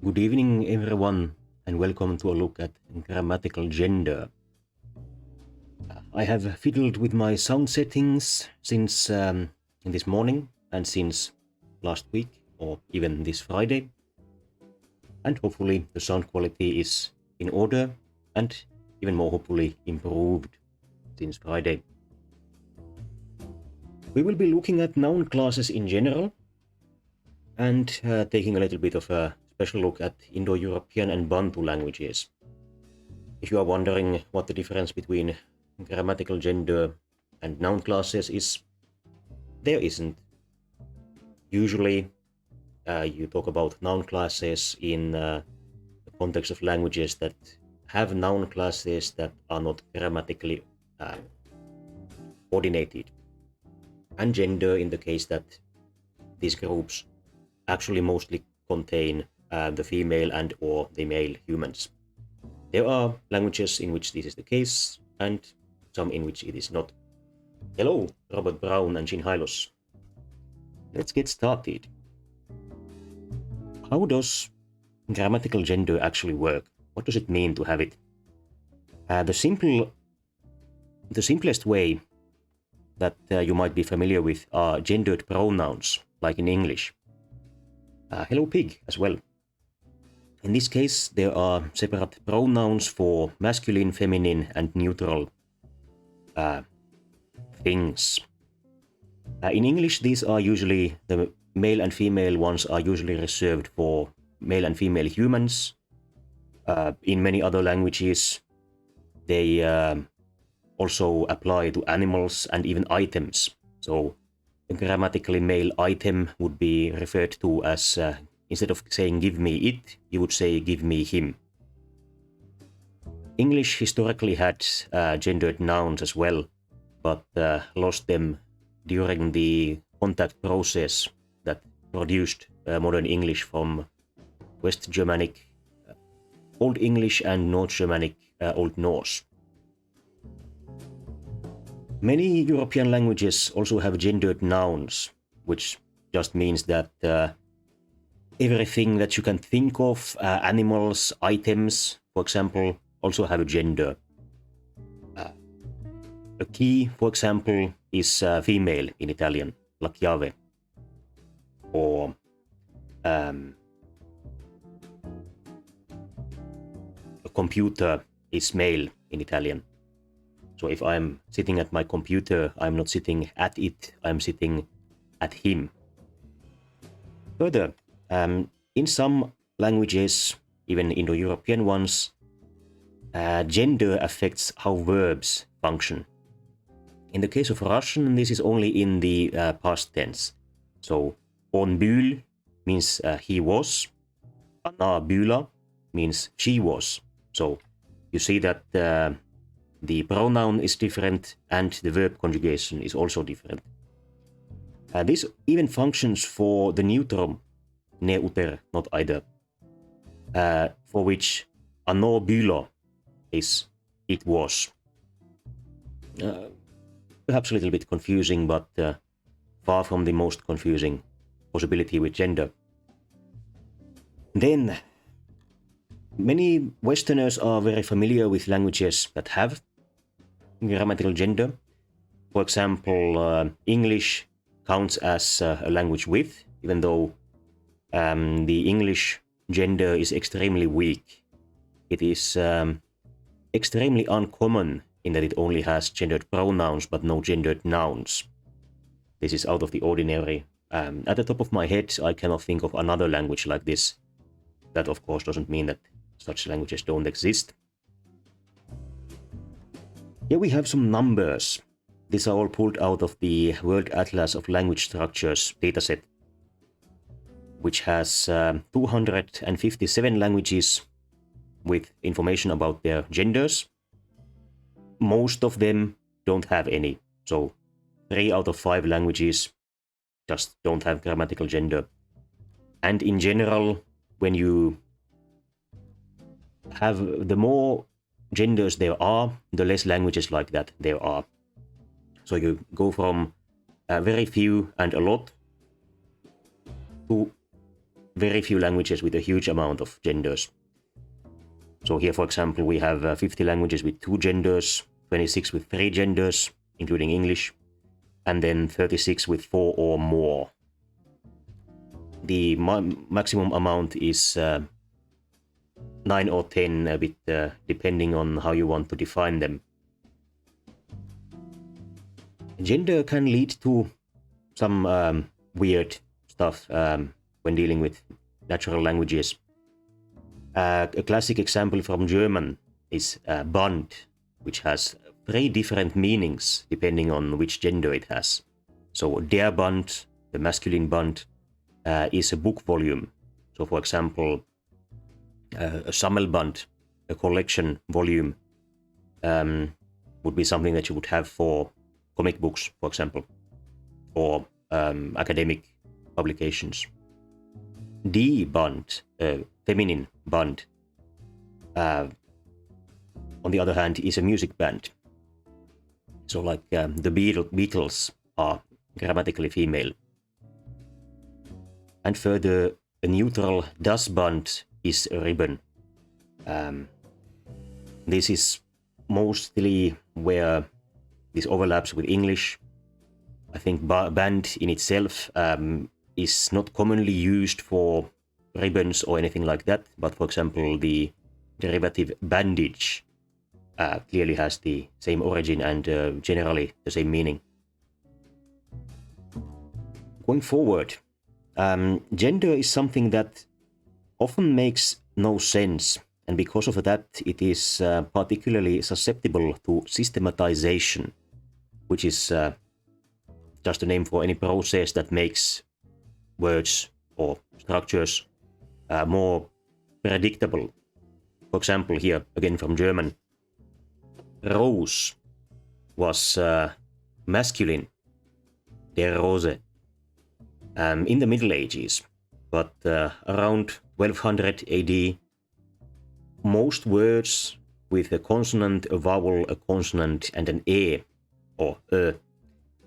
Good evening, everyone, and welcome to a look at grammatical gender. I have fiddled with my sound settings since this morning and since last week, or even this Friday, and hopefully the sound quality is in order and even more hopefully improved since Friday. We will be looking at noun classes in general and taking a little bit of a special look at Indo-European and Bantu languages. If you are wondering what the difference between grammatical gender and noun classes is, there isn't. Usually you talk about noun classes in the context of languages that have noun classes that are not grammatically ordinated, and gender in the case that these groups actually mostly contain the female and or the male humans. There are languages in which this is the case and some in which it is not. Hello, Robert Brown and Jean Hylos. Let's get started. How does grammatical gender actually work? What does it mean to have it? The simplest way that you might be familiar with are gendered pronouns, like in English. Hello, pig, as well. In this case, there are separate pronouns for masculine, feminine, and neutral things. In English, these are usually, the male and female ones are usually reserved for male and female humans. In many other languages, they also apply to animals and even items. So a grammatically male item would be referred to as, instead of saying give me it, you would say give me him. English historically had gendered nouns as well, but lost them during the contact process that produced modern English from West Germanic Old English and North Germanic Old Norse. Many European languages also have gendered nouns, which just means that everything that you can think of, animals, items, for example, also have a gender. A key, for example, is female in Italian, la chiave. Or a computer is male in Italian. So if I'm sitting at my computer, I'm not sitting at it, I'm sitting at him. Further, in some languages, even Indo-European ones, gender affects how verbs function. In the case of Russian, this is only in the past tense. So, on byl means he was, Anna byla means she was. So, you see that the pronoun is different and the verb conjugation is also different. This even functions for the neutrum, ne uter, not either, for which anno bylo is it was. Perhaps a little bit confusing, but far from the most confusing possibility with gender. Then, many Westerners are very familiar with languages that have grammatical gender. For example, English counts as a language with, even though the English gender is extremely weak. It is extremely uncommon in that it only has gendered pronouns but no gendered nouns. This is out of the ordinary. At the top of my head, I cannot think of another language like this. That, of course, doesn't mean that such languages don't exist. Here we have some numbers. These are all pulled out of the World Atlas of Language Structures dataset, which has 257 languages with information about their genders. Most of them don't have any. So 3 out of 5 languages just don't have grammatical gender. And in general, when you have, the more genders there are, the less languages like that there are. So you go from very few and a lot to very few languages with a huge amount of genders. So here, for example, we have 50 languages with 2 genders, 26 with 3 genders, including English, and then 36 with 4 or more. The maximum amount is 9 or 10, a bit depending on how you want to define them. Gender can lead to some weird stuff when dealing with natural languages. A classic example from German is Band, which has 3 different meanings depending on which gender it has. So der Band, the masculine Band, is a book volume. So for example, a Sammelband, a collection volume, would be something that you would have for comic books, for example, or academic publications. Die Band, feminine band, on the other hand, is a music band. So like the Beatles are grammatically female. And further, a neutral Das Band is a ribbon. This is mostly where this overlaps with English. I think band in itself is not commonly used for ribbons or anything like that, but for example, the derivative bandage clearly has the same origin and generally the same meaning. Going forward, gender is something that often makes no sense, and because of that it is particularly susceptible to systematization, which is just a name for any process that makes words or structures more predictable. For example, here again from German, Rose was masculine, der Rose, in the Middle Ages, but around 1200 AD, most words with a consonant, a vowel, a consonant, and an e or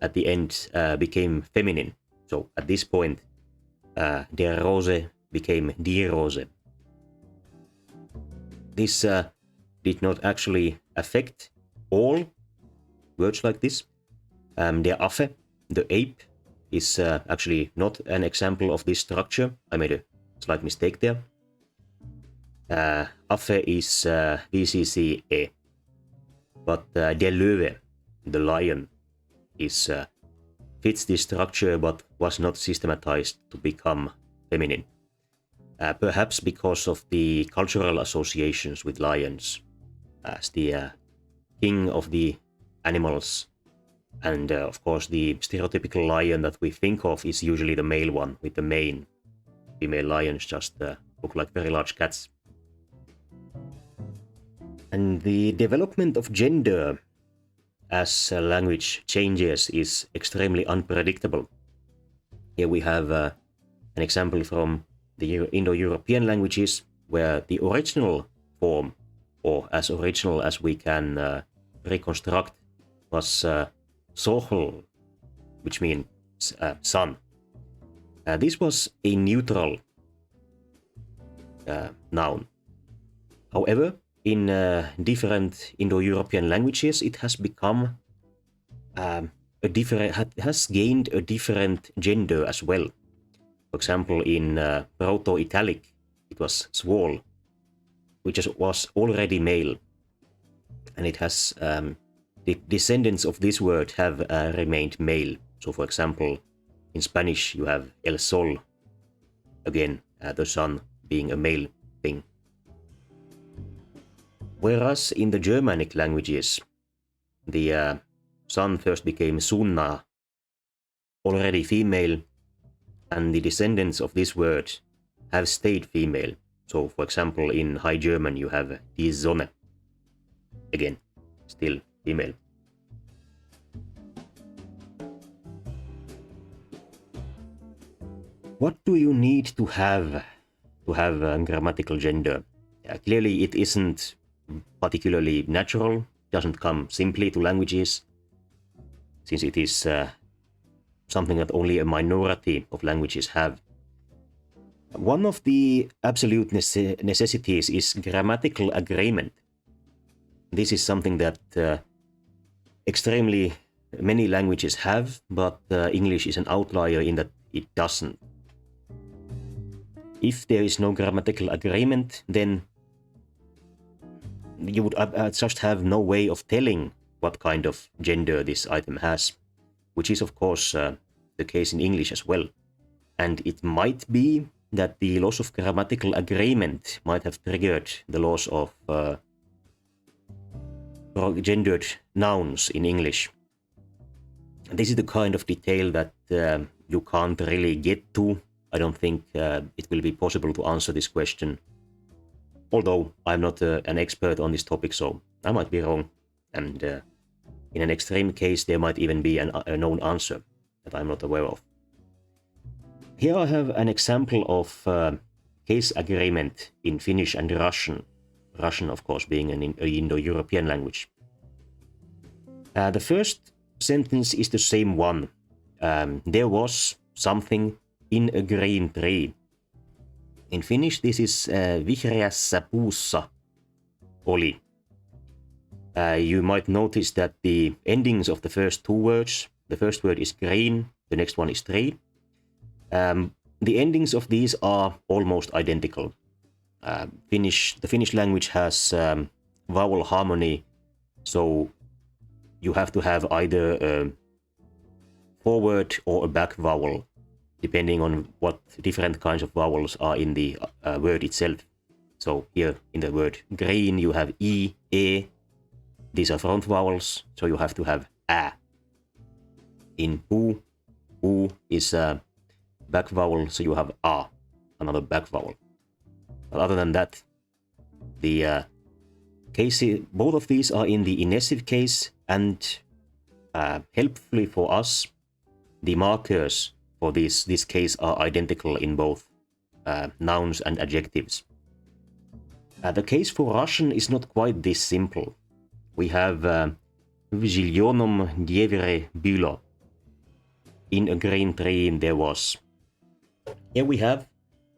at the end became feminine. So at this point, der Rose became die Rose. This did not actually affect all words like this. Der Affe, the ape, is actually not an example of this structure. I made a slight mistake there. Affe is VCCE, but der Löwe, the lion, is fits this structure but was not systematized to become feminine. Perhaps because of the cultural associations with lions as the king of the animals, and of course the stereotypical lion that we think of is usually the male one with the mane. Female lions just look like very large cats. And the development of gender as language changes is extremely unpredictable. Here we have an example from the Indo-European languages where the original form, or as original as we can reconstruct, was sohel, which means sun. This was a neutral noun. However, in different Indo-European languages, it has become has gained a different gender as well. For example, in Proto-Italic, it was swol, which was already male, and it has the descendants of this word have remained male. So, for example, in Spanish, you have el sol, again, the sun being a male thing. Whereas in the Germanic languages, the sun first became sunna, already female, and the descendants of this word have stayed female. So, for example, in High German, you have die Sonne, again, still female. What do you need to have grammatical gender? Clearly, it isn't particularly natural, doesn't come simply to languages, since it is something that only a minority of languages have. One of the absolute necessities is grammatical agreement. This is something that extremely many languages have, but English is an outlier in that it doesn't. If there is no grammatical agreement, then you would just have no way of telling what kind of gender this item has, which is of course the case in English as well. And it might be that the loss of grammatical agreement might have triggered the loss of gendered nouns in English. This is the kind of detail that you can't really get to. I don't think it will be possible to answer this question. Although I'm not an expert on this topic, so I might be wrong. And in an extreme case, there might even be a known answer that I'm not aware of. Here I have an example of case agreement in Finnish and Russian. Russian, of course, being an Indo-European language. The first sentence is the same one. There was something in a green tree. In Finnish, this is vihreässä puussa oli. You might notice that the endings of the first two words, the first word is green, the next one is tree. The endings of these are almost identical. The Finnish language has vowel harmony, so you have to have either a forward or a back vowel, depending on what different kinds of vowels are in the word itself. So here in the word green, you have E, E. These are front vowels, so you have to have A. In puu, U is a back vowel, so you have A, another back vowel. But other than that, the cases, both of these are in the inessive case, and helpfully for us, the markers for this case are identical in both nouns and adjectives. The case for Russian is not quite this simple. We have в зеленом дереве было. In a green tree there was. Here we have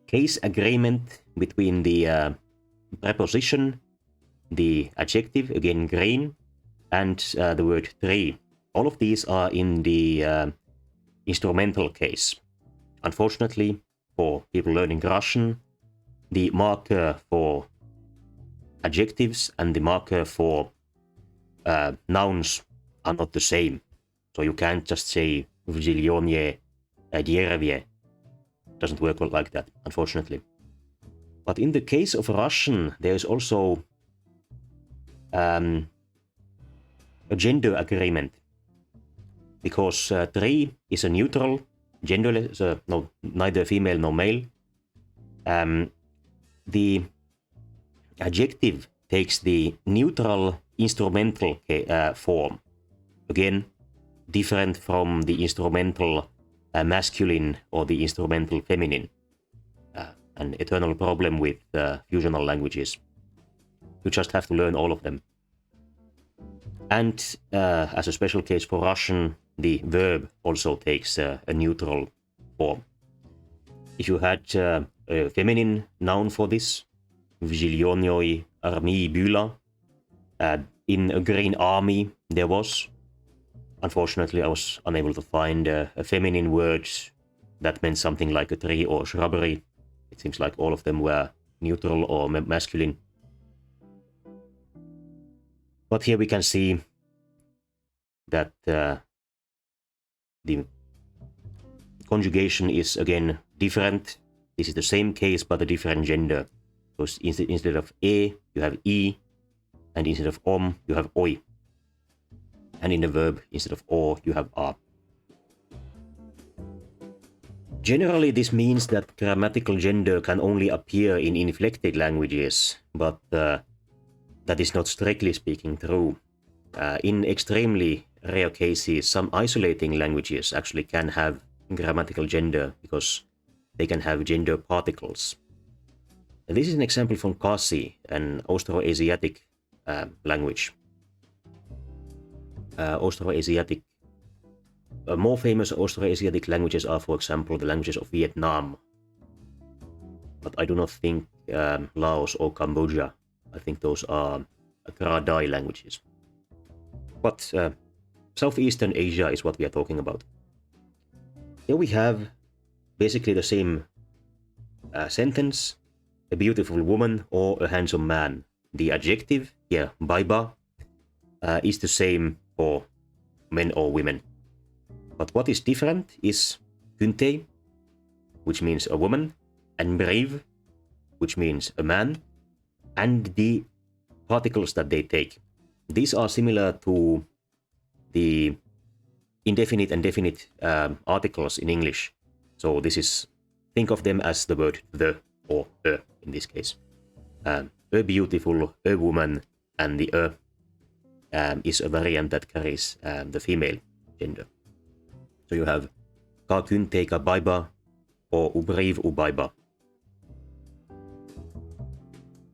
case agreement between the preposition, the adjective, again green, and the word tree. All of these are in the instrumental case. Unfortunately, for people learning Russian, the marker for adjectives and the marker for nouns are not the same. So you can't just say в зелене дереве. Doesn't work like that, unfortunately. But in the case of Russian, there is also a gender agreement, because tree is a neutral, genderless, neither female nor male. The adjective takes the neutral instrumental form. Again, different from the instrumental masculine or the instrumental feminine. An eternal problem with fusional languages. You just have to learn all of them. And as a special case for Russian, the verb also takes a neutral form. If you had a feminine noun for this, в зеленой армии было, in a green army there was. Unfortunately, I was unable to find a feminine word that meant something like a tree or shrubbery. It seems like all of them were neutral or masculine. But here we can see that the conjugation is again different. This is the same case but a different gender. So instead of E, you have E, and instead of you have oi. And in the verb, instead of o, you have a. Generally, this means that grammatical gender can only appear in inflected languages, but that is not strictly speaking true. In extremely rare cases, some isolating languages actually can have grammatical gender because they can have gender particles. And this is an example from Kasi, an Austroasiatic language. Austroasiatic, more famous Austroasiatic languages are, for example, the languages of Vietnam. but I do not think Laos or Cambodia. I think those are Kra-Dai languages. But Southeastern Asia is what we are talking about. Here we have basically the same sentence, a beautiful woman or a handsome man. The adjective here, baiba, is the same for men or women. But what is different is kynte, which means a woman, and brave, which means a man, and the particles that they take. These are similar to the indefinite and definite articles in English. So this is, think of them as the word the or a in this case. A beautiful, a woman, and the is a variant that carries the female gender. So you have ka kynte ka baiba or ubrave ubaiba.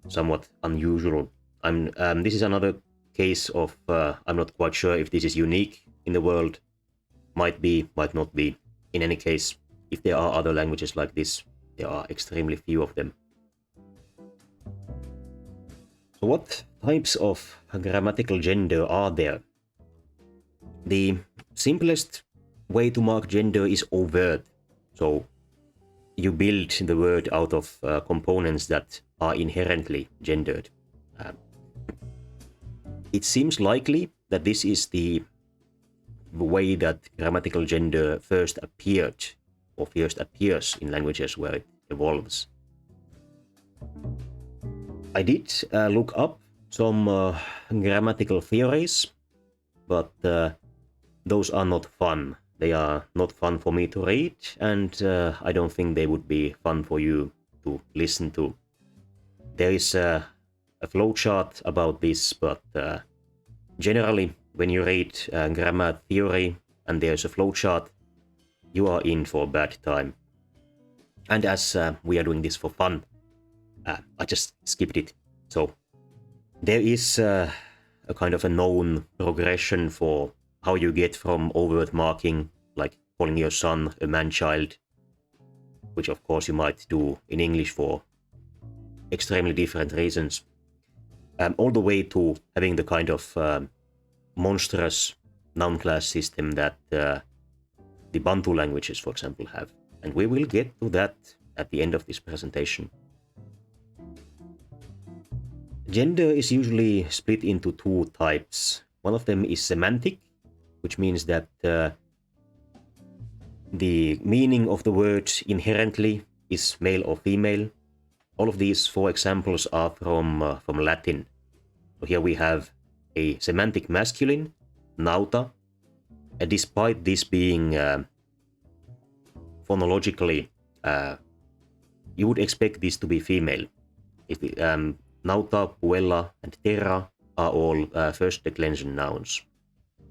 Somewhat unusual. This is another case of I'm not quite sure if this is unique in the world. Might be, might not be. In any case, if there are other languages like this, there are extremely few of them. So what types of grammatical gender are there? The simplest way to mark gender is overt. So you build the word out of components that are inherently gendered. It seems likely that this is the way that grammatical gender first appeared or first appears in languages where it evolves. I did look up some grammatical theories, but those are not fun. They are not fun for me to read, and I don't think they would be fun for you to listen to. There is a flowchart about this, but generally, when you read grammar theory and there's a flowchart, you are in for a bad time. And as we are doing this for fun, I just skipped it. So there is a kind of a known progression for how you get from overt marking, like calling your son a man-child, which of course you might do in English for extremely different reasons, all the way to having the kind of monstrous noun class system that the Bantu languages, for example, have. And we will get to that at the end of this presentation. Gender is usually split into two types. One of them is semantic, which means that the meaning of the word inherently is male or female. All of these four examples are from Latin. So here we have a semantic masculine, nauta, despite this being phonologically, you would expect this to be female. If nauta, puella, and terra are all first declension nouns.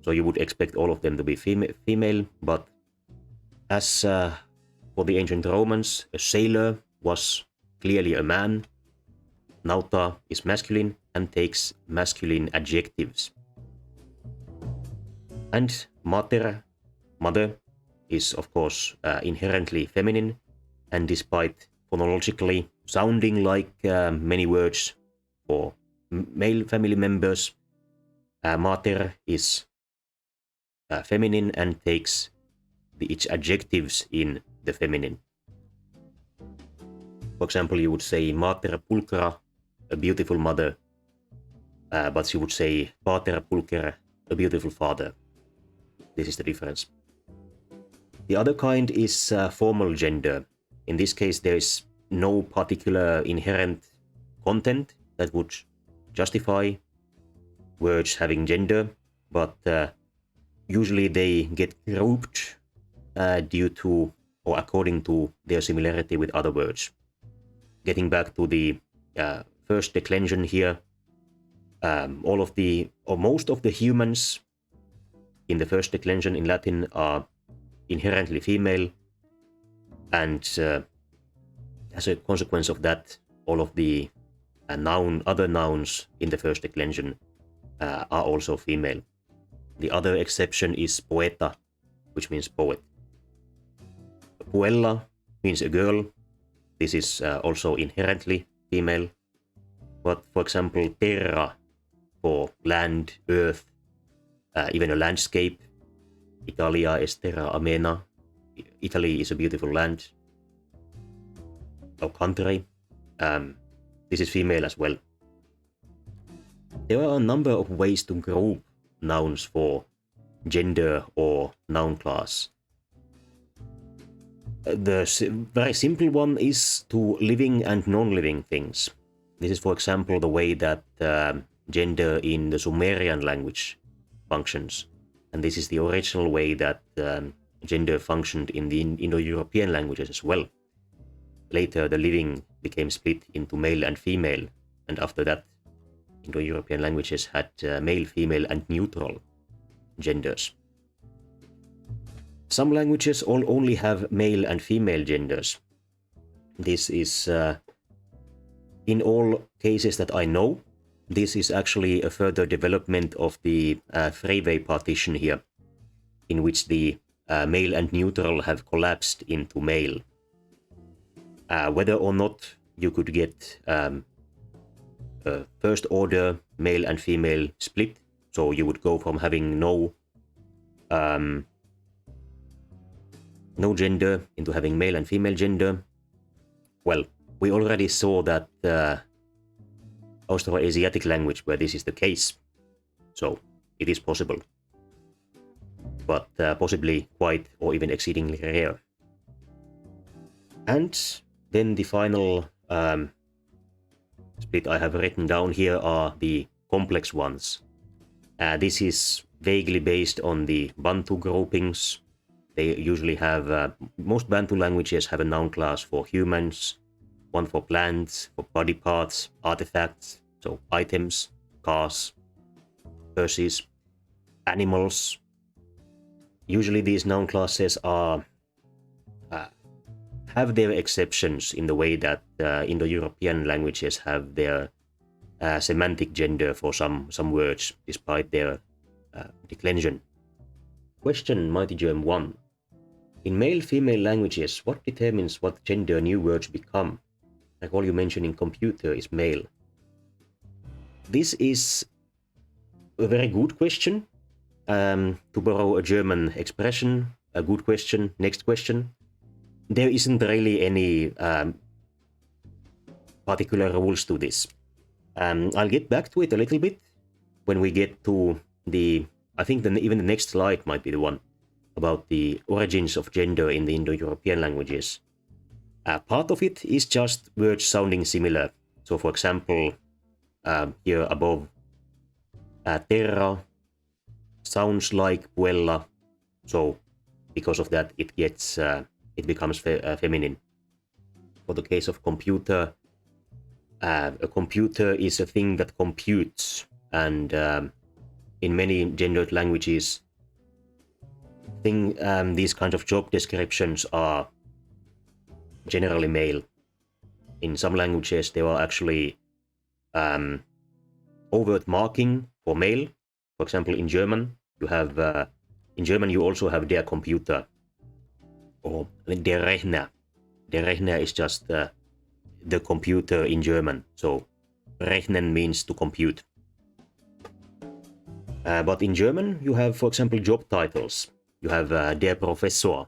So you would expect all of them to be female, but as for the ancient Romans, a sailor was clearly a man. Nauta is masculine and takes masculine adjectives. And mater, mother, is of course inherently feminine, and despite phonologically sounding like many words for male family members, mater is feminine and takes its adjectives in the feminine. For example, you would say mater pulchra, a beautiful mother, but you would say pater pulcher, a beautiful father. This is the difference. The other kind is formal gender. In this case, there is no particular inherent content that would justify words having gender, but usually they get grouped due to or according to their similarity with other words. Getting back to the first declension here, most of the humans in the first declension in Latin are inherently female, and as a consequence of that, all of the other nouns in the first declension are also female. The other exception is poeta, which means poet. Puella means a girl. this is also inherently female. But for example, terra for land, earth, even a landscape. Italia es terra amena. Italy is a beautiful land or country. This is female as well. There are a number of ways to group nouns for gender or noun class. The very simple one is to living and non-living things. This is, for example, the way that gender in the Sumerian language functions. And this is the original way that gender functioned in the Indo-European languages as well. Later, the living became split into male and female, and after that, Indo-European languages had male, female, and neutral genders. Some languages only have male and female genders. This is, in all cases that I know, this is actually a further development of the three-way partition here, in which the male and neutral have collapsed into male. Whether or not you could get first order male and female split, so you would go from having no gender into having male and female gender. Well, we already saw that Austroasiatic language where this is the case, so it is possible, but possibly quite or even exceedingly rare. And then the final split I have written down here are the complex ones. This is vaguely based on the Bantu groupings. They usually have, most Bantu languages have a noun class for humans, one for plants, for body parts, artifacts, so items, cars, purses, animals. Usually these noun classes are have their exceptions in the way that Indo-European languages have their semantic gender for some words, despite their declension. Question Mighty Germ 1. In male-female languages, what determines what gender new words become? Like all you mentioned in computer is male. This is a very good question. To borrow a German expression, a good question, next question. There isn't really any particular rules to this. I'll get back to it a little bit when we get to the, I think even the next slide might be the one about the origins of gender in the Indo-European languages. Part of it is just words sounding similar. So for example, here above, terra sounds like puella, so because of that it gets it becomes feminine. For the case of computer, a computer is a thing that computes, and in many gendered languages, these kinds of job descriptions are generally male. In some languages, there are actually overt marking for male. For example, in German, you have you also have der Computer or der Rechner. Der Rechner is just the computer in German. So rechnen means to compute. But in German, you have, for example, job titles. You have der Professor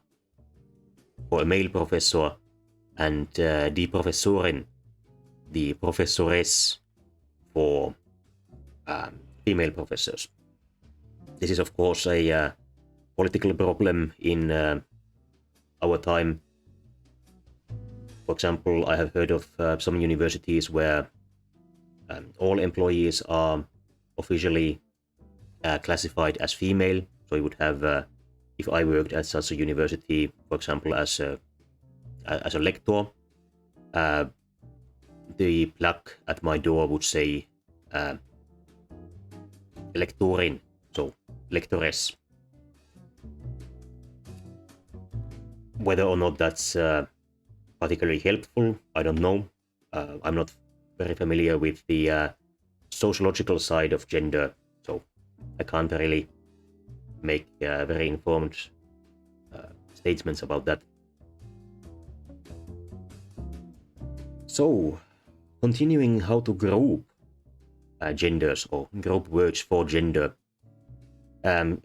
for a male professor, and die Professorin, the professores for female professors. This is, of course, a political problem in our time. For example, I have heard of some universities where all employees are officially classified as female. So you would have, if I worked at such a university, for example, as a lector, the plaque at my door would say lectorin, so lectoress. Whether or not that's particularly helpful, I don't know. I'm not very familiar with the sociological side of gender, so I can't really make very informed statements about that. So, continuing how to group genders or group words for gender.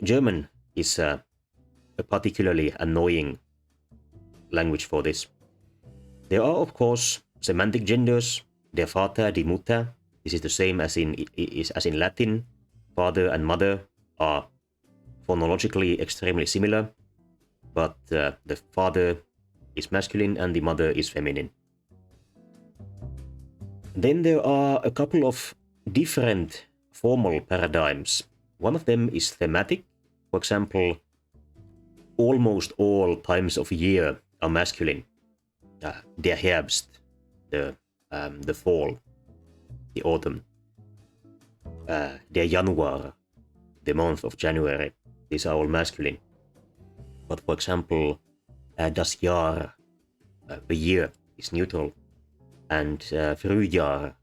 German is a particularly annoying language for this. There are, of course, semantic genders, der Vater, die Mutter. This is the same as in Latin. Father and mother are phonologically extremely similar, but the father is masculine and the mother is feminine. Then there are a couple of different formal paradigms. One of them is thematic. For example, almost all times of year are masculine. Der Herbst, the fall, the autumn. Der Januar, the month of January. These are all masculine. But for example, das Jahr, the year, is neutral. And Frühjahr,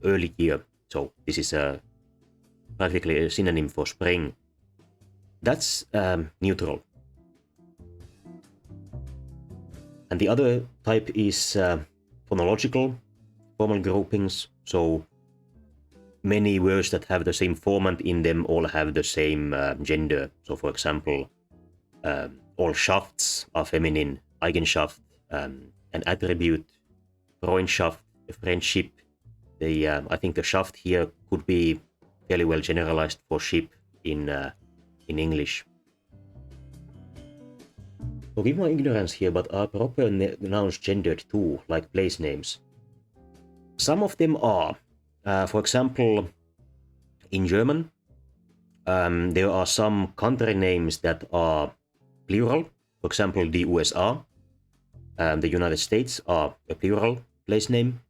early year. So this is practically a synonym for spring. That's neutral. And the other type is phonological formal groupings. So many words that have the same format in them all have the same gender. So for example, all shafts are feminine, Eigenschaft, an attribute, Freundschaft, a friendship. I think the shaft here could be fairly well generalized for ship in English. Forgive my ignorance here, but are proper nouns gendered too, like place names? Some of them are. For example, in German, there are some country names that are plural. For example, the USA, the United States are a plural place name.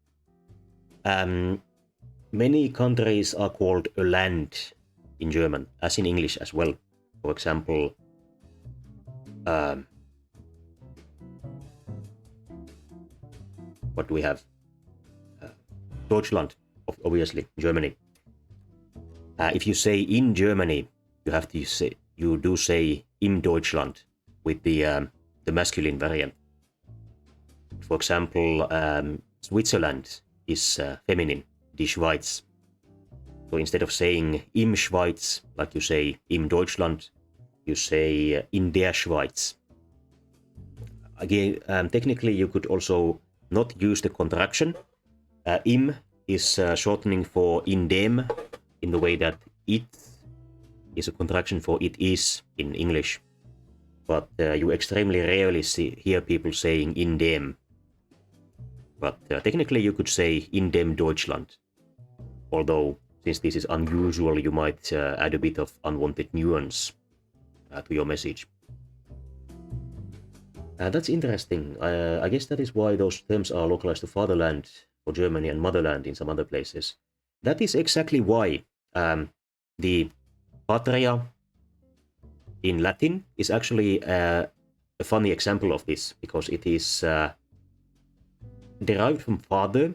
Many countries are called a land in German, as in English as well. For example, what do we have? Deutschland, obviously, Germany. If you say in Germany, you do say in Deutschland with the masculine variant. For example, Switzerland is feminine, die Schweiz. So instead of saying im Schweiz, like you say im Deutschland, you say in der Schweiz. Again, technically you could also not use the contraction. Im is shortening for in dem, in the way that it is a contraction for it is in English. But you extremely rarely hear people saying in dem. But technically you could say in dem Deutschland. Although, since this is unusual, you might add a bit of unwanted nuance to your message. That's interesting. I guess that is why those terms are localized to fatherland for Germany and motherland in some other places. That is exactly why the patria in Latin is actually a funny example of this, because it is derived from father,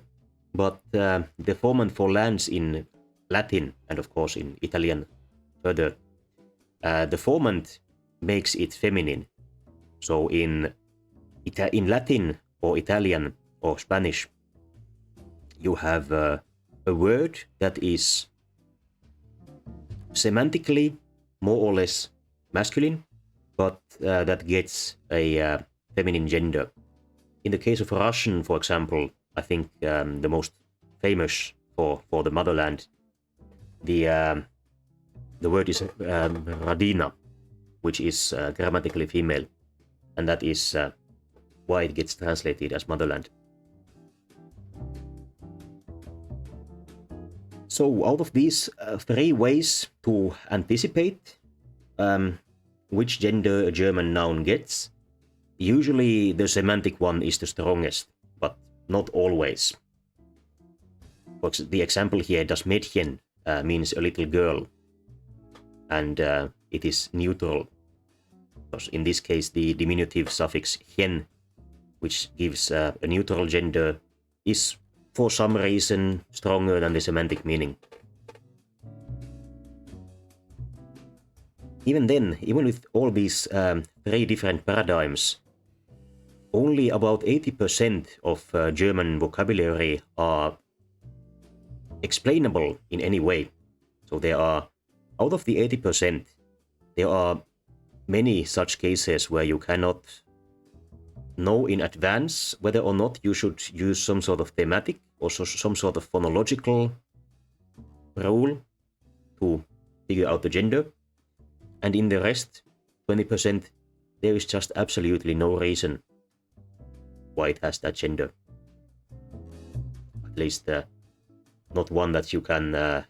but the format for lands in Latin, and of course in Italian further, the format makes it feminine. So in Latin or Italian or Spanish, you have a word that is semantically more or less masculine, but that gets a feminine gender. In the case of Russian, for example, I think the most famous for the motherland, the word is Radina, which is grammatically female, and that is why it gets translated as motherland. So out of these three ways to anticipate which gender a German noun gets, usually the semantic one is the strongest, but not always. For the example here, das Mädchen means a little girl, and it is neutral. Because in this case, the diminutive suffix hen, which gives a neutral gender, is for some reason stronger than the semantic meaning. Even then, even with all these three different paradigms, only about 80% of German vocabulary are explainable in any way. So there are, out of the 80%, there are many such cases where you cannot know in advance whether or not you should use some sort of thematic or some sort of phonological rule to figure out the gender. And in the rest, 20%, there is just absolutely no reason why it has that gender. At least not one that you can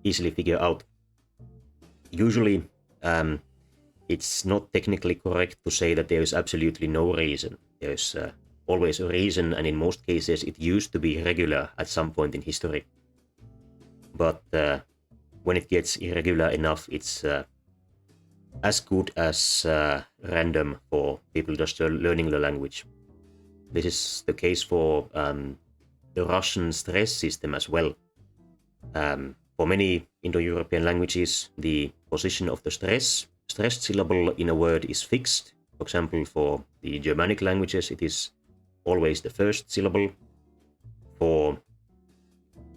easily figure out. Usually, it's not technically correct to say that there is absolutely no reason. There's always a reason, and in most cases it used to be regular at some point in history. But when it gets irregular enough, it's as good as random for people just learning the language. This is the case for the Russian stress system as well. For many Indo-European languages, the position of the stressed syllable in a word is fixed. For example, for the Germanic languages, it is always the first syllable. For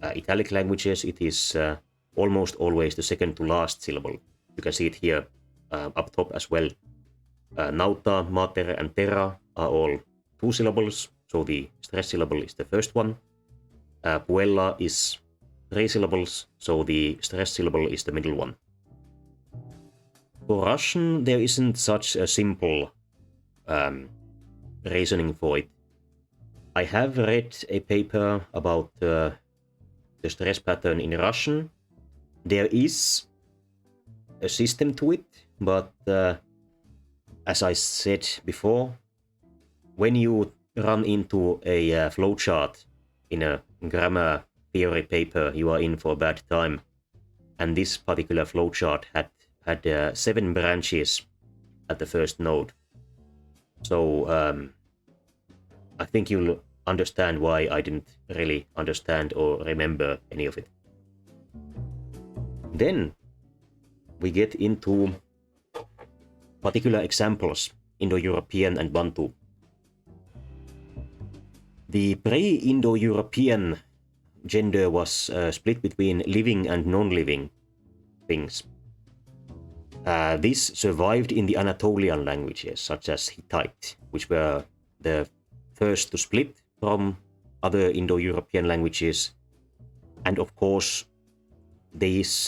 Italic languages, it is almost always the second to last syllable. You can see it here up top as well. Nauta, mater, and terra are all two syllables, so the stress syllable is the first one. Puella is three syllables, so the stress syllable is the middle one. For Russian, there isn't such a simple reasoning for it. I have read a paper about the stress pattern in Russian. There is a system to it, but as I said before, when you run into a flowchart in a grammar theory paper, you are in for a bad time. And this particular flowchart had 7 branches at the first node. So I think you'll understand why I didn't really understand or remember any of it. Then we get into particular examples, Indo-European and Bantu. The pre-Indo-European gender was split between living and non-living things. This survived in the Anatolian languages, such as Hittite, which were the first to split from other Indo-European languages. And of course, these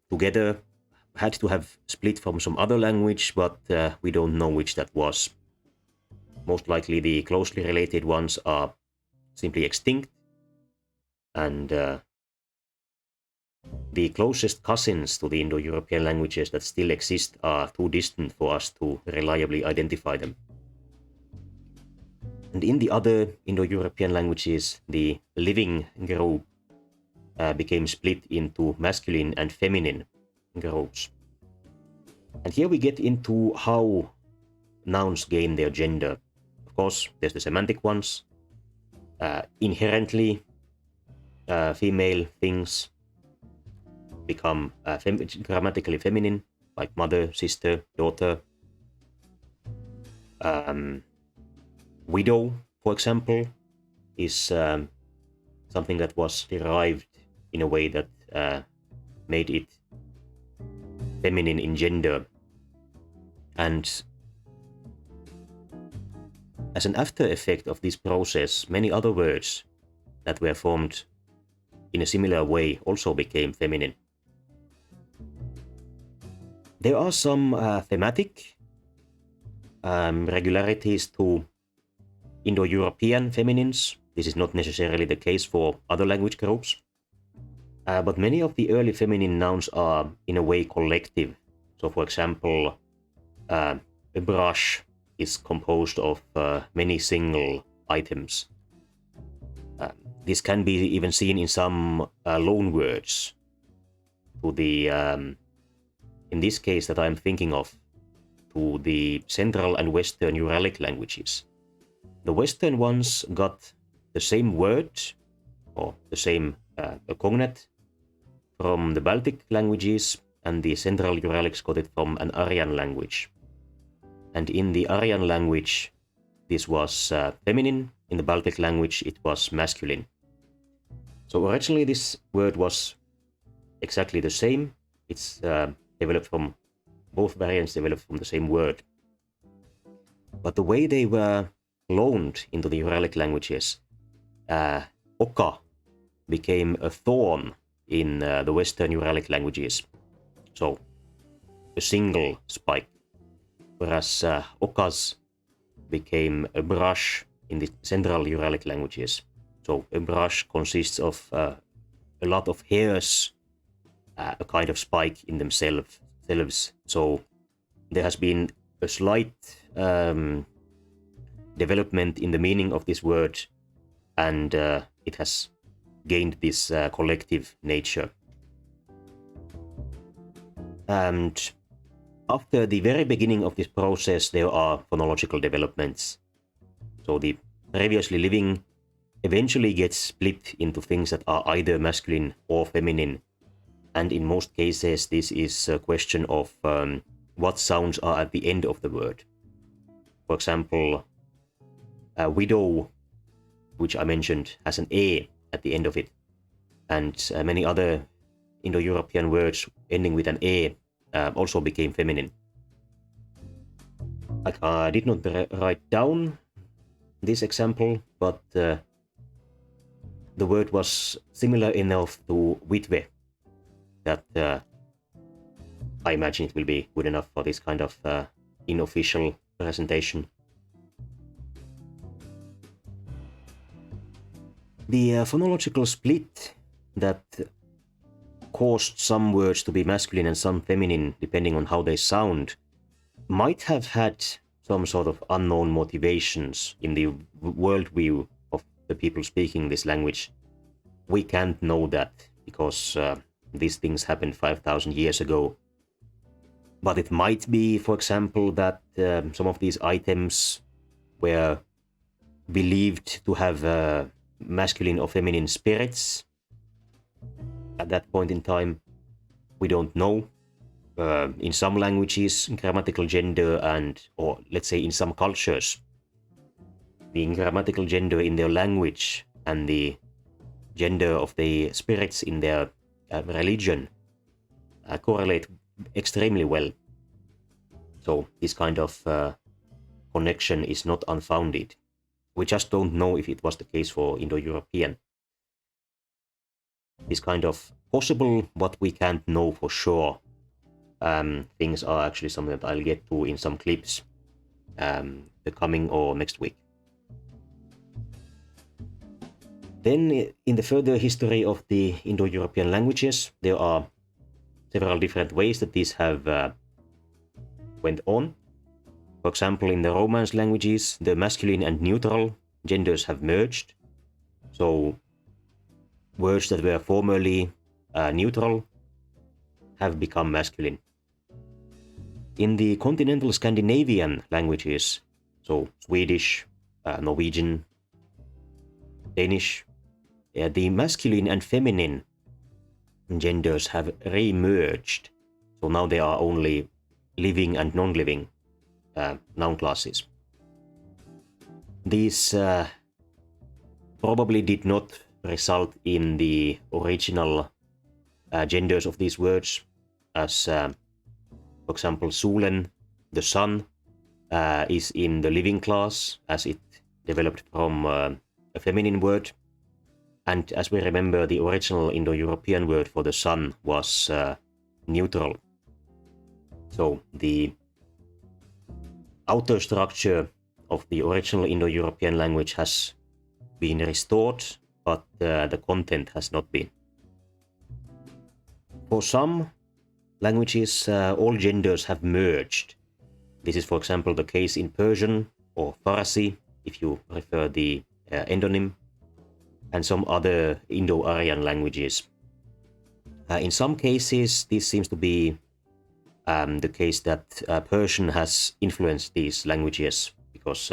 together had to have split from some other language, but we don't know which that was. Most likely the closely related ones are simply extinct, and the closest cousins to the Indo-European languages that still exist are too distant for us to reliably identify them. And in the other Indo-European languages, the living group became split into masculine and feminine groups. And here we get into how nouns gain their gender. Of course, there's the semantic ones. Inherently, female things become grammatically feminine, like mother, sister, daughter. Widow, for example, is something that was derived in a way that made it feminine in gender. And as an after effect of this process, many other words that were formed in a similar way also became feminine. There are some thematic regularities to Indo-European feminines. This is not necessarily the case for other language groups. But many of the early feminine nouns are in a way collective. So for example, a brush is composed of many single items. This can be even seen in some loan words. To the, in this case that I'm thinking of, to the Central and Western Uralic languages. The Western ones got the same word, or the same cognate, from the Baltic languages, and the Central Uralics got it from an Aryan language. And in the Aryan language, this was feminine. In the Baltic language, it was masculine. So originally this word was exactly the same. It's developed from, both variants developed from the same word. But the way they were loaned into the Uralic languages, oka became a thorn in the Western Uralic languages. So a single spike. Whereas okas became a brush in the Central Uralic languages. So a brush consists of a lot of hairs, a kind of spike in themselves. So there has been a slight development in the meaning of this word, and it has gained this collective nature. And after the very beginning of this process, there are phonological developments. So the previously living eventually gets split into things that are either masculine or feminine. And in most cases, this is a question of what sounds are at the end of the word. For example, widow, which I mentioned, has an A at the end of it. And many other Indo-European words ending with an A also became feminine. I did not write down this example, but the word was similar enough to Witwe that I imagine it will be good enough for this kind of unofficial presentation. The phonological split that caused some words to be masculine and some feminine, depending on how they sound, might have had some sort of unknown motivations in the worldview of the people speaking this language. We can't know that because these things happened 5,000 years ago. But it might be, for example, that some of these items were believed to have masculine or feminine spirits at that point in time. We don't know. In some languages, grammatical gender or let's say in some cultures, the grammatical gender in their language and the gender of the spirits in their religion correlate extremely well. So this kind of connection is not unfounded. We just don't know if it was the case for Indo-European. This kind of possible, but we can't know for sure. Things are actually something that I'll get to in some clips the coming or next week. Then in the further history of the Indo-European languages, there are several different ways that these have went on. For example, in the Romance languages, the masculine and neutral genders have merged. So words that were formerly neutral have become masculine. In the continental Scandinavian languages, so Swedish, Norwegian, Danish, the masculine and feminine genders have re-merged. So now there are only living and non-living noun classes. These probably did not result in the original genders of these words, as for example, solen, the sun, is in the living class as it developed from a feminine word. And as we remember, the original Indo-European word for the sun was neutral. So the outer structure of the original Indo-European language has been restored, but the content has not been. For some languages, all genders have merged. This is, for example, the case in Persian or Farsi, if you prefer the endonym, and some other Indo-Aryan languages. In some cases, this seems to be the case that Persian has influenced these languages, because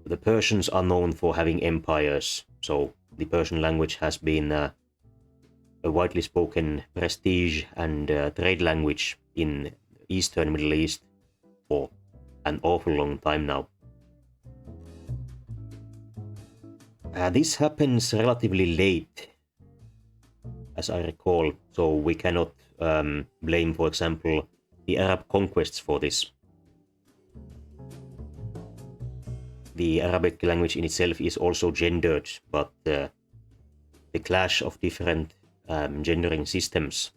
the Persians are known for having empires, so the Persian language has been a widely spoken prestige and trade language in Eastern Middle East for an awful long time now. This happens relatively late, as I recall, so we cannot blame, for example, the Arab conquests for this. The Arabic language in itself is also gendered, but the clash of different gendering systems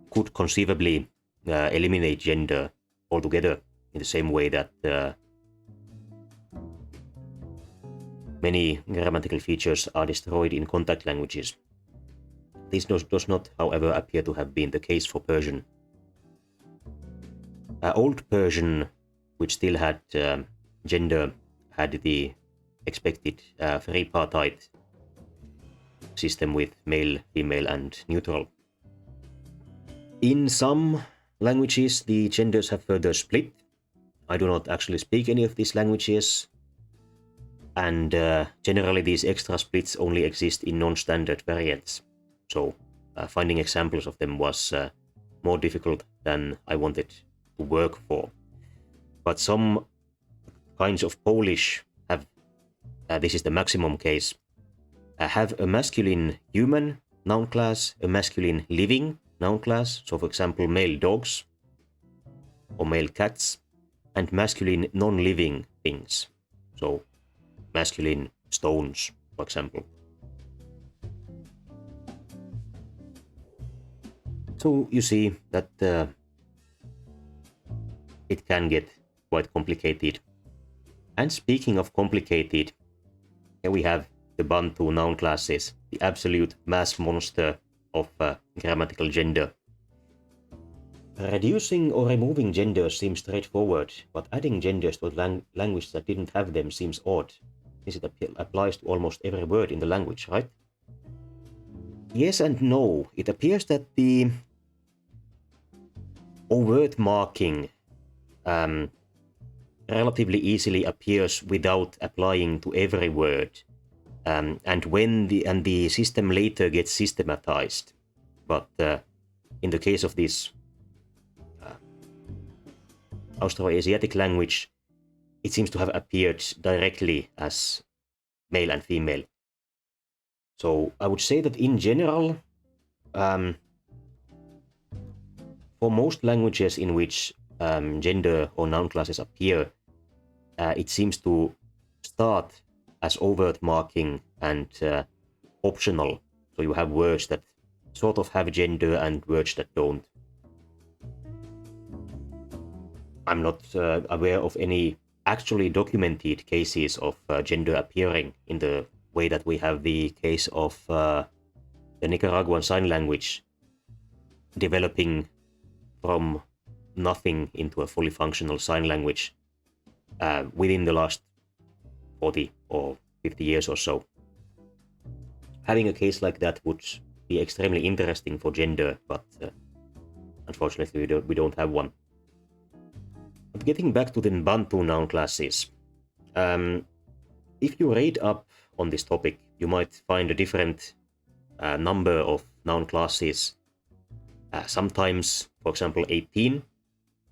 could conceivably eliminate gender altogether in the same way that many grammatical features are destroyed in contact languages. This does not, however, appear to have been the case for Persian. Old Persian, which still had gender, had the expected tripartite system with male, female, and neutral. In some languages, the genders have further split. I do not actually speak any of these languages, and generally these extra splits only exist in non-standard variants. So finding examples of them was more difficult than I wanted to work for. But some kinds of Polish have, this is the maximum case, have a masculine human noun class, a masculine living noun class, so for example male dogs or male cats, and masculine non-living things, so masculine stones, for example. So you see that it can get quite complicated. And speaking of complicated, here we have the Bantu noun classes, the absolute mass monster of grammatical gender. Reducing or removing genders seems straightforward, but adding genders to a language that didn't have them seems odd, since it applies to almost every word in the language, right? Yes and no. It appears that the overt marking relatively easily appears without applying to every word, and when the system later gets systematized. But in the case of this Austroasiatic language, it seems to have appeared directly as male and female. So I would say that in general, for most languages in which gender or noun classes appear, it seems to start as overt marking and optional. So you have words that sort of have gender and words that don't. I'm not aware of any actually documented cases of gender appearing in the way that we have the case of the Nicaraguan Sign Language developing from nothing into a fully functional sign language within the last 40 or 50 years or so. Having a case like that would be extremely interesting for gender, but unfortunately we don't have one. But getting back to the Bantu noun classes, if you read up on this topic, you might find a different number of noun classes, sometimes, for example, 18.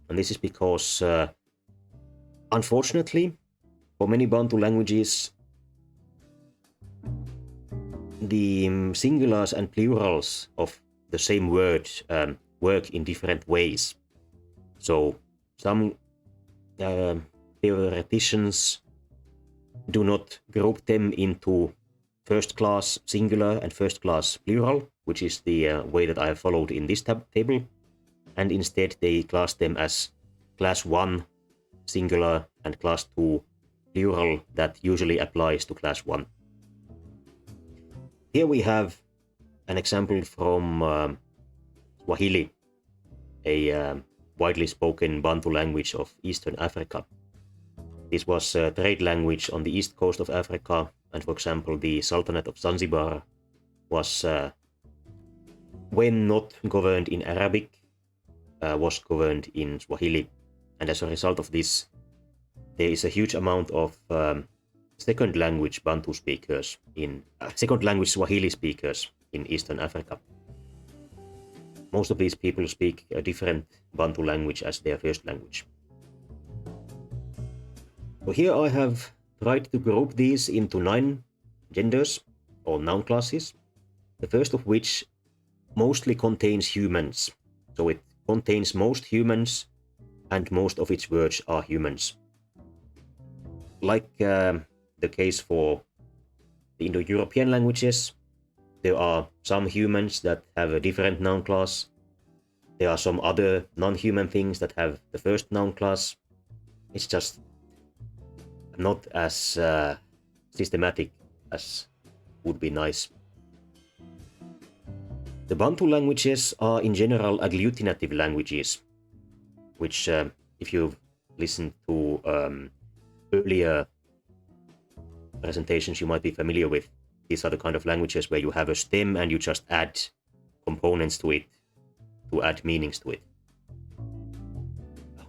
And this is because, unfortunately, for many Bantu languages, the singulars and plurals of the same word work in different ways. So some theoreticians do not group them into first class singular and first class plural, which is the way that I have followed in this table, and instead they class them as class 1 singular and class 2 plural that usually applies to class 1. Here we have an example from Swahili, a widely spoken Bantu language of Eastern Africa. This was a trade language on the east coast of Africa, and for example the Sultanate of Zanzibar was, when not governed in Arabic, was governed in Swahili. And as a result of this, there is a huge amount of second language Bantu speakers second language Swahili speakers in Eastern Africa. Most of these people speak a different Bantu language as their first language. So here I have tried to group these into 9 genders or noun classes, the first of which mostly contains humans. So it contains most humans and most of its words are humans. Like the case for the Indo-European languages, there are some humans that have a different noun class. There are some other non-human things that have the first noun class. It's just not as systematic as would be nice. The Bantu languages are in general agglutinative languages, which if you've listened to earlier presentations you might be familiar with. These are the kind of languages where you have a stem and you just add components to it to add meanings to it.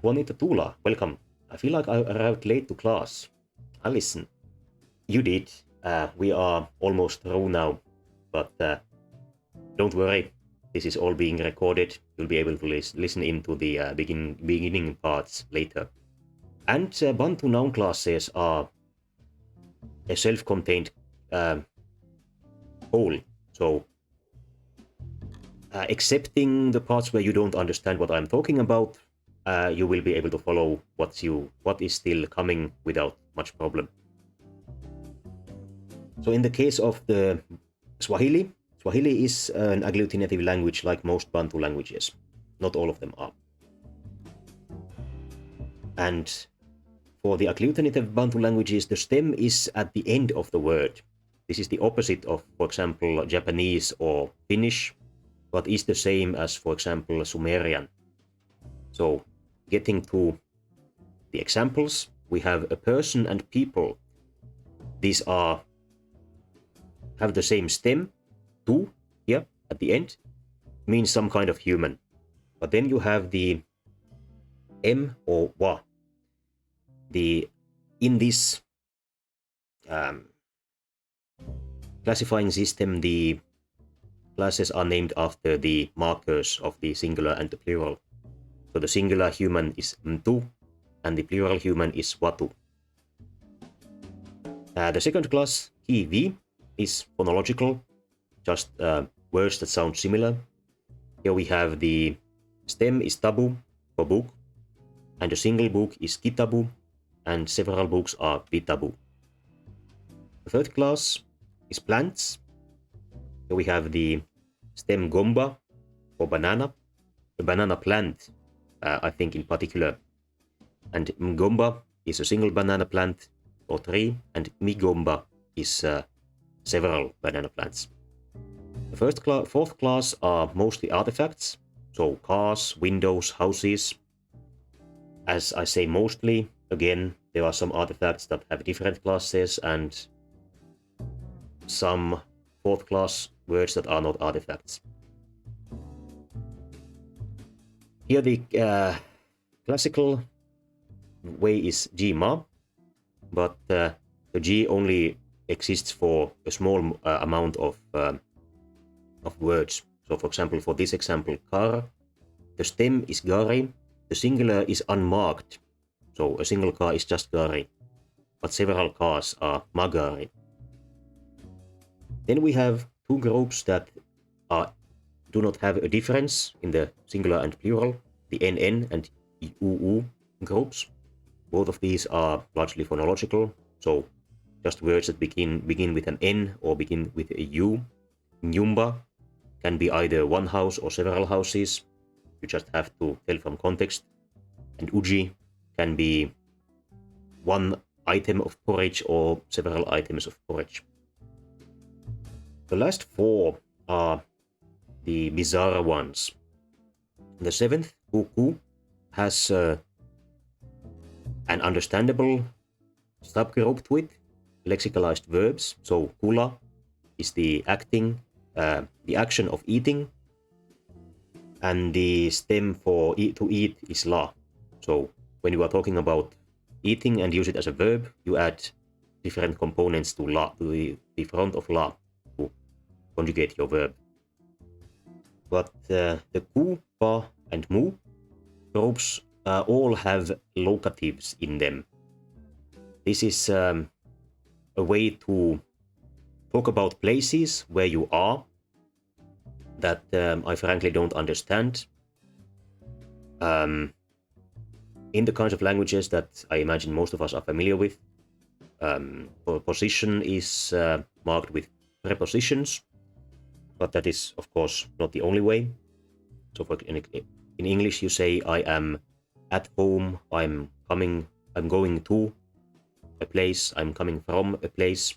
Juanita Tula, welcome. I feel like I arrived late to class. I listen. You did. We are almost through now, but don't worry. This is all being recorded. You'll be able to listen into the beginning parts later. And Bantu noun classes are a self-contained whole. So accepting the parts where you don't understand what I'm talking about, you will be able to follow what is still coming without much problem. So in the case of the Swahili is an agglutinative language like most Bantu languages. Not all of them are. And for the agglutinative Bantu languages, the stem is at the end of the word. This is the opposite of, for example, Japanese or Finnish, but is the same as, for example, Sumerian. So getting to the examples, we have a person and people. These have the same stem, tu, here at the end, means some kind of human. But then you have the m or wa. In this classifying system, the classes are named after the markers of the singular and the plural. So the singular human is mtu, and the plural human is watu. The second class, kivi, is phonological, just words that sound similar. Here we have the stem is tabu for book, and a single book is kitabu, and several books are vitabu. The third class is plants. Here we have the stem gomba for banana, a banana plant, I think in particular. And mgomba is a single banana plant or tree, and migomba is several banana plants. The fourth class are mostly artifacts, so cars, windows, houses. As I say mostly, again, there are some artifacts that have different classes and some fourth class words that are not artifacts. Here the classical way is G-ma, but the G only exists for a small amount of words. So for example, for this example, car, the stem is gari, the singular is unmarked. So a single car is just gari, but several cars are magari. Then we have two groups that do not have a difference in the singular and plural, the NN and UU groups. Both of these are largely phonological, so just words that begin with an N or begin with a U. Nyumba can be either one house or several houses. You just have to tell from context. And uji can be one item of porridge or several items of porridge. The last four are the bizarre ones. The seventh, kuku, has an understandable subgroup to it, lexicalized verbs. So kula is the action of eating, and the stem for to eat is la. So when you are talking about eating and use it as a verb, you add different components to la, to the front of la, to conjugate your verb. But the ku, pa, and mu groups all have locatives in them. This is a way to talk about places where you are that I frankly don't understand. In the kinds of languages that I imagine most of us are familiar with, position is marked with prepositions, but that is, of course, not the only way. So in English, you say, I am at home, I'm going to a place, I'm coming from a place.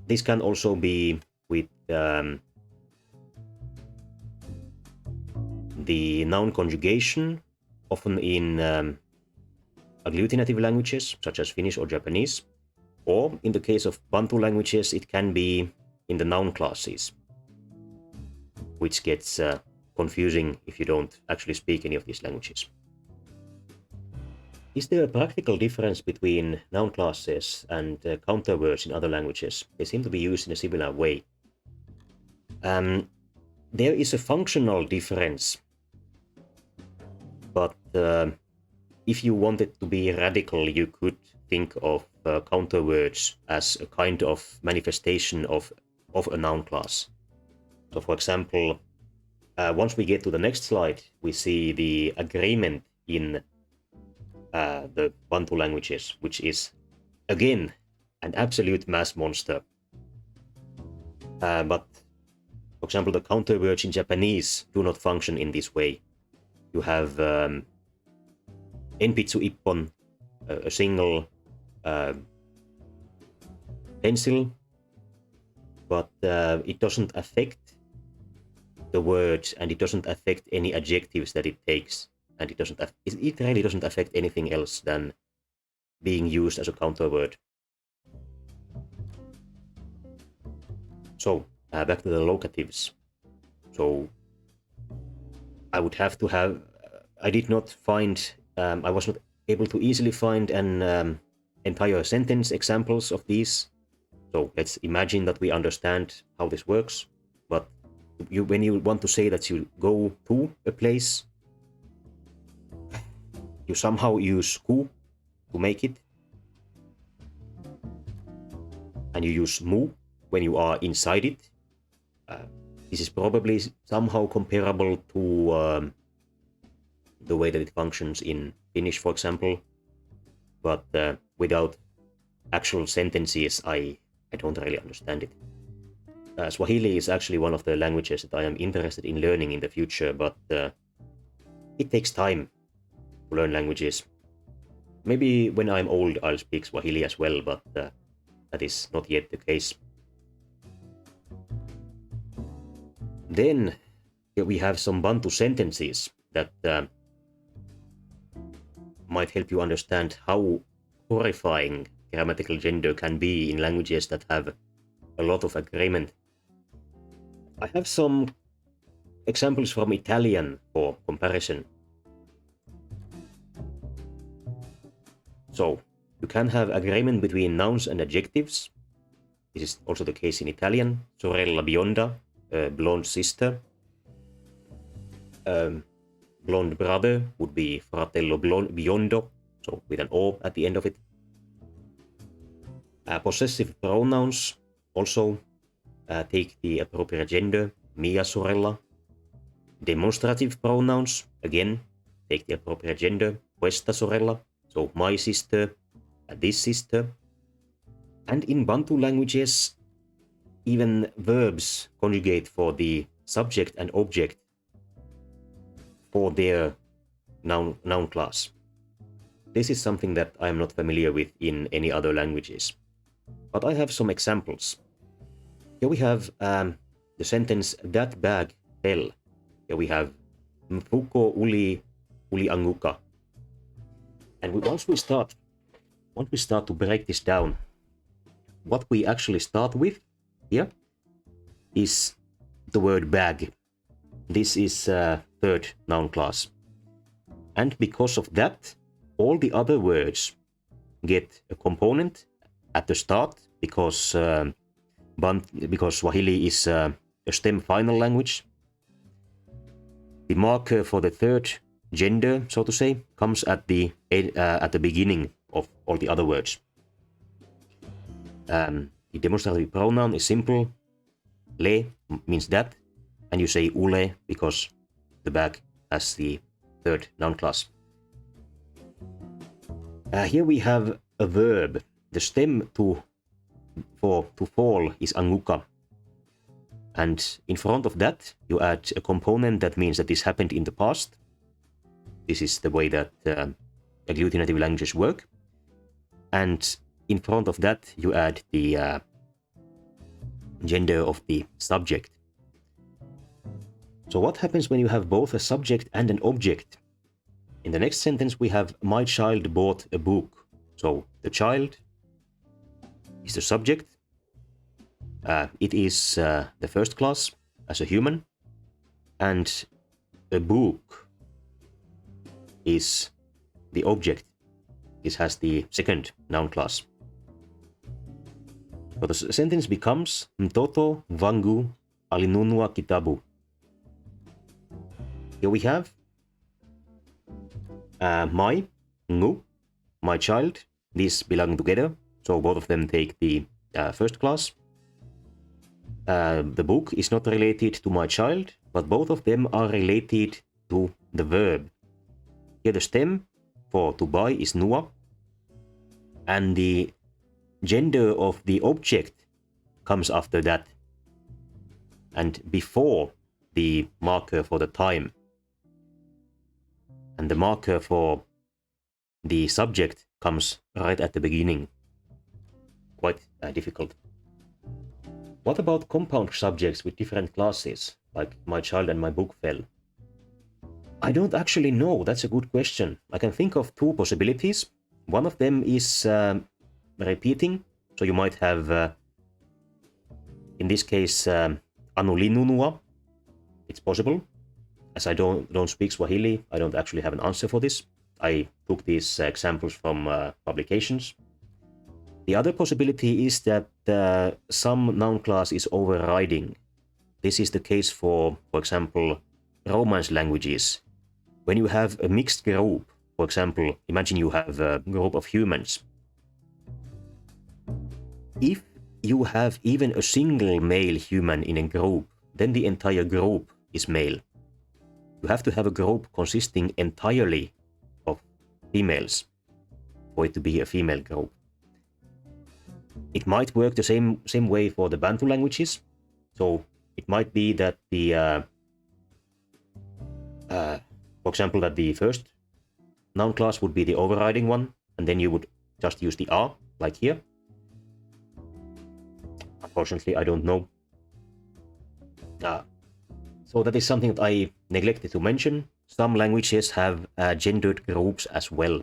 This can also be with the noun conjugation, often in agglutinative languages, such as Finnish or Japanese, or in the case of Bantu languages, it can be in the noun classes, which gets confusing if you don't actually speak any of these languages. Is there a practical difference between noun classes and counterwords in other languages? They seem to be used in a similar way. There is a functional difference, but if you wanted to be radical, you could think of counterwords as a kind of manifestation of a noun class. So, for example, once we get to the next slide, we see the agreement in the Bantu languages, which is, again, an absolute mass monster. But, for example, the counterwords in Japanese do not function in this way. You have enpitsu ippon, a single pencil, but it doesn't affect the words, and it doesn't affect any adjectives that it takes, and it really doesn't affect anything else than being used as a counterword. So back to the locatives. So I would have to have, I did not find, I was not able to easily find an entire sentence examples of these. So let's imagine that we understand how this works. But when you want to say that you go to a place, you somehow use ku to make it. And you use mu when you are inside it. This is probably somehow comparable to the way that it functions in Finnish, for example. But without actual sentences, I don't really understand it. Swahili is actually one of the languages that I am interested in learning in the future, but it takes time to learn languages. Maybe when I'm old I'll speak Swahili as well, but that is not yet the case. Then here we have some Bantu sentences that might help you understand how horrifying grammatical gender can be in languages that have a lot of agreement. I have some examples from Italian for comparison. So, you can have agreement between nouns and adjectives. This is also the case in Italian. Sorella bionda, blonde sister. Blonde brother would be fratello biondo, so with an O at the end of it. Possessive pronouns also take the appropriate gender, mia sorella. Demonstrative pronouns, again, take the appropriate gender, questa sorella, so my sister, this sister. And in Bantu languages, even verbs conjugate for the subject and object for their noun class. This is something that I am not familiar with in any other languages. But I have some examples. Here we have the sentence, that bag fell. Here we have mfuko uli anguka. And once we start to break this down, what we actually start with here is the word bag. This is third noun class. And because of that, all the other words get a component at the start, because Swahili is a stem final language. The marker for the third gender, so to say, comes at the beginning of all the other words. the demonstrative pronoun is simple. Le means that, and you say ule because the bag has the third noun class. Here we have a verb. The stem to fall is anguka. And in front of that, you add a component that means that this happened in the past. This is the way that agglutinative languages work. And in front of that, you add the gender of the subject. So what happens when you have both a subject and an object? In the next sentence, we have my child bought a book. So the child is the subject. It is the first class as a human. And a book is the object. This has the second noun class. So the sentence becomes Mtoto wangu alinunua kitabu. Here we have my, ngu, my child. These belong together, so both of them take the first class. The book is not related to my child, but both of them are related to the verb. Here the stem for to buy is nua, and the gender of the object comes after that, and before the marker for the time. And the marker for the subject comes right at the beginning. Quite difficult. What about compound subjects with different classes, like my child and my book fell? I don't actually know. That's a good question. I can think of two possibilities. One of them is repeating. So you might have, in this case, anulinunua. It's possible. As I don't speak Swahili, I don't actually have an answer for this. I took these examples from publications. The other possibility is that some noun class is overriding. This is the case for example, Romance languages. When you have a mixed group, for example, imagine you have a group of humans. If you have even a single male human in a group, then the entire group is male. You have to have a group consisting entirely of females for it to be a female group. It might work the same way for the Bantu languages. So it might be that the, for example, that the first noun class would be the overriding one, and then you would just use the a, like here. Unfortunately, I don't know. So that is something that I neglected to mention. Some languages have gendered groups as well.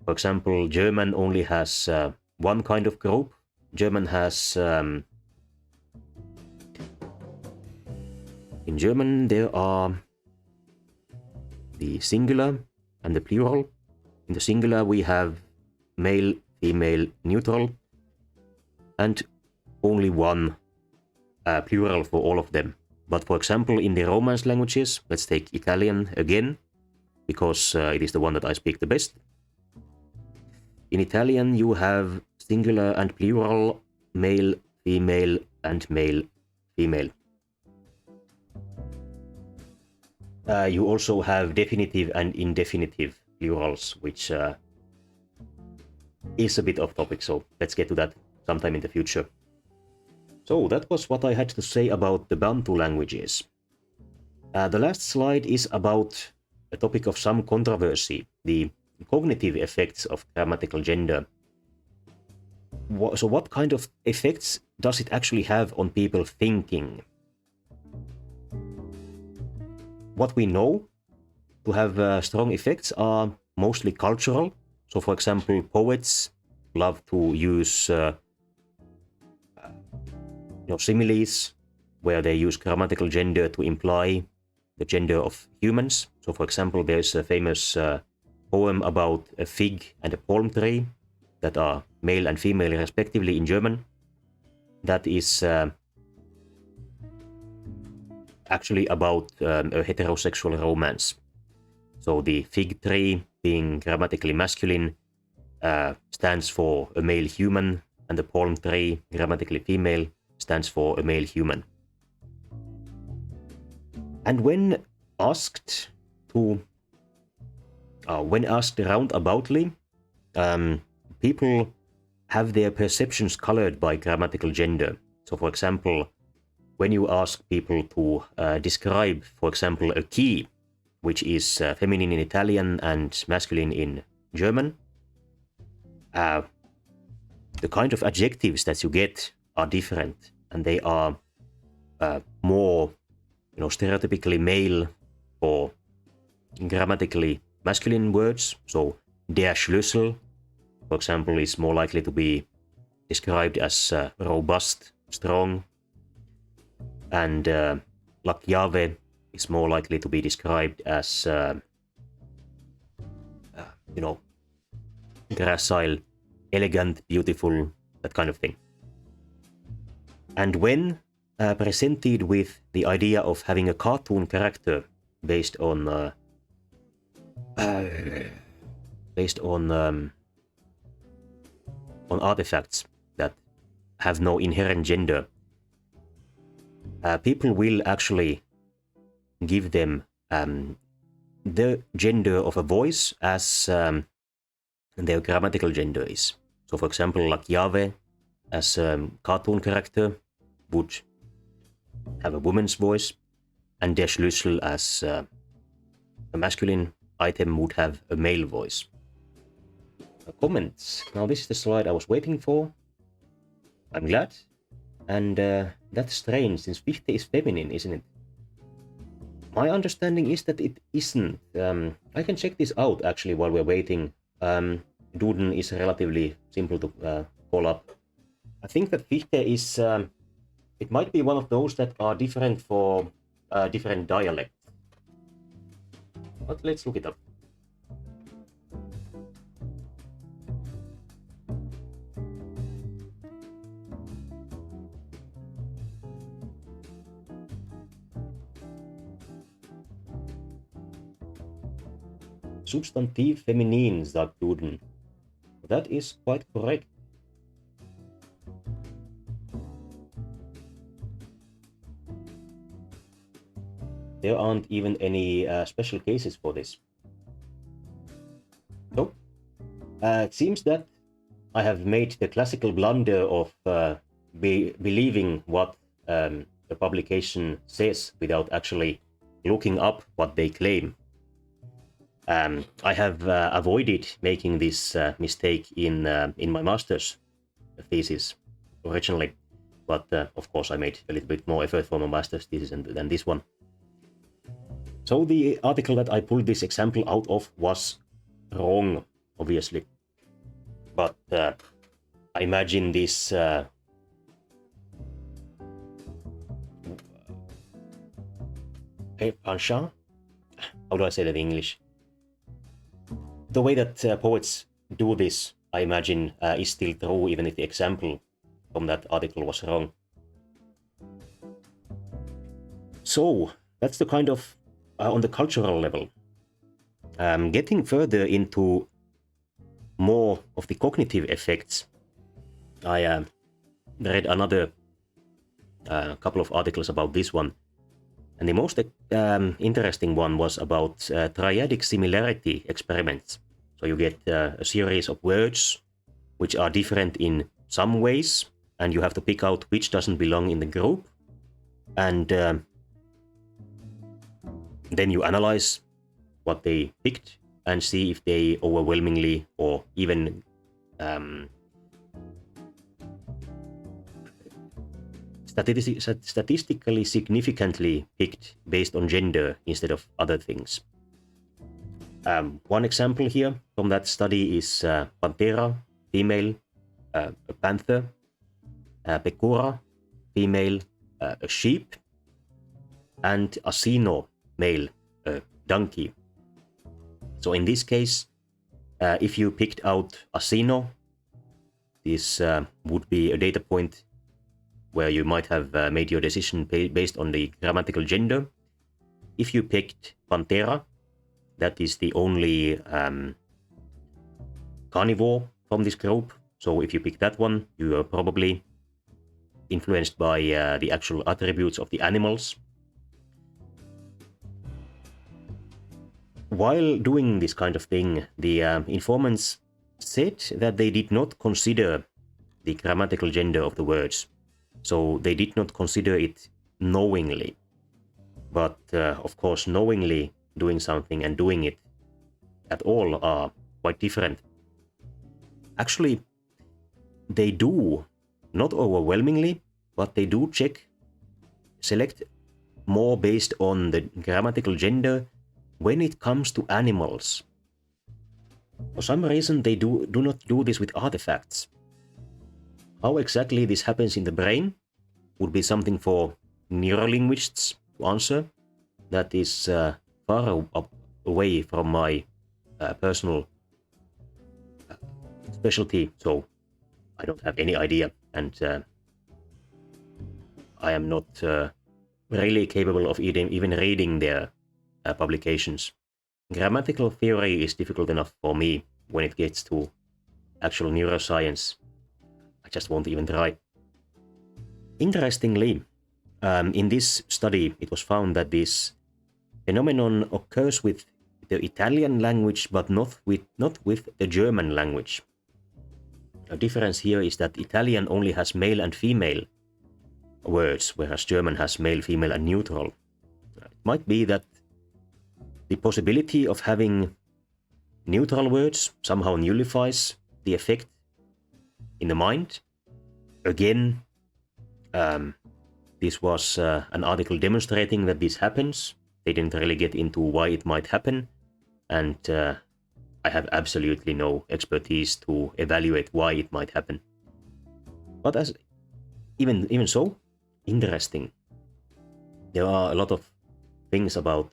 For example, German only has one kind of group. German has... in German, there are the singular and the plural. In the singular, we have male, female, neutral, and only one plural for all of them. But for example, in the Romance languages, let's take Italian again, because it is the one that I speak the best. In Italian, you have singular and plural, male, female, and male, female. You also have definitive and indefinitive plurals, which is a bit off topic, so let's get to that sometime in the future. So that was what I had to say about the Bantu languages. The last slide is about a topic of some controversy, the cognitive effects of grammatical gender. So what kind of effects does it actually have on people thinking? What we know to have strong effects are mostly cultural. So for example, poets love to use similes, where they use grammatical gender to imply the gender of humans. So for example, there's a famous poem about a fig and a palm tree that are male and female respectively in German. That is actually about a heterosexual romance. So the fig tree, being grammatically masculine, stands for a male human, and the palm tree, grammatically female, stands for a male human. And when asked roundaboutly, people have their perceptions colored by grammatical gender. So, for example, when you ask people to describe, for example, a key, which is feminine in Italian and masculine in German, the kind of adjectives that you get are different, and they are more, stereotypically male or grammatically masculine words. So der Schlüssel, for example, is more likely to be described as robust, strong, and la chiave is more likely to be described as gracile, elegant, beautiful, that kind of thing. And when presented with the idea of having a cartoon character based on artifacts that have no inherent gender, people will actually give them the gender of a voice as their grammatical gender is. So, for example, la chiave as a cartoon character would have a woman's voice, and der Schlüssel as a masculine item would have a male voice. Comments. Now this is the slide I was waiting for. I'm glad. And that's strange, since Fichte is feminine, isn't it? My understanding is that it isn't. I can check this out actually while we're waiting. Duden is relatively simple to call up. I think that Fichte is, it might be one of those that are different for different dialects. But let's look it up. Substantiv feminin, sagt Duden. That is quite correct. There aren't even any special cases for this. So, it seems that I have made the classical blunder of believing what the publication says without actually looking up what they claim. I have avoided making this mistake in my master's thesis originally, but of course I made a little bit more effort for my master's thesis than this one. So the article that I pulled this example out of was wrong, obviously, but I imagine this penchant. How do I say that in English? The way that poets do this, I imagine, is still true, even if the example from that article was wrong. So, that's the kind of, on the cultural level. Getting further into more of the cognitive effects, I read another couple of articles about this one. And the most interesting one was about triadic similarity experiments. So you get a series of words which are different in some ways, and you have to pick out which doesn't belong in the group. And then you analyze what they picked and see if they overwhelmingly or even statistically significantly picked based on gender instead of other things. One example here from that study is Panthera, female, a panther, Pecora, female, a sheep, and Asino, male, a donkey. So in this case, if you picked out Asino, this would be a data point where you might have made your decision based on the grammatical gender. If you picked Panthera, that is the only carnivore from this group, So if you pick that one, you are probably influenced by the actual attributes of the animals. While doing this kind of thing, the informants said that they did not consider the grammatical gender of the words. So they did not consider it knowingly. But of course, knowingly doing something and doing it at all are quite different. Actually, they do, not overwhelmingly, but they do select more based on the grammatical gender when it comes to animals. For some reason, they do not do this with artifacts. How exactly this happens in the brain would be something for neurolinguists to answer. That is far away from my personal specialty, so I don't have any idea, and I am not really capable of even reading their publications. Grammatical theory is difficult enough for me when it gets to actual neuroscience. I just won't even try. Interestingly, in this study, it was found that this phenomenon occurs with the Italian language, but not with the German language. A difference here is that Italian only has male and female words, whereas German has male, female, and neutral. It might be that the possibility of having neutral words somehow nullifies the effect in the mind. Again, this was an article demonstrating that this happens. They didn't really get into why it might happen, and I have absolutely no expertise to evaluate why it might happen. But as even so, interesting. There are a lot of things about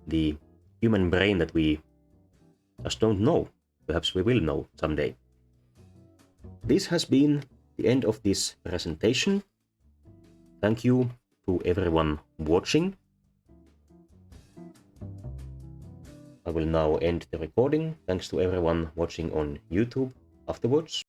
the human brain that we just don't know. Perhaps we will know someday. This has been the end of this presentation. Thank you to everyone watching. I will now end the recording. Thanks to everyone watching on YouTube afterwards.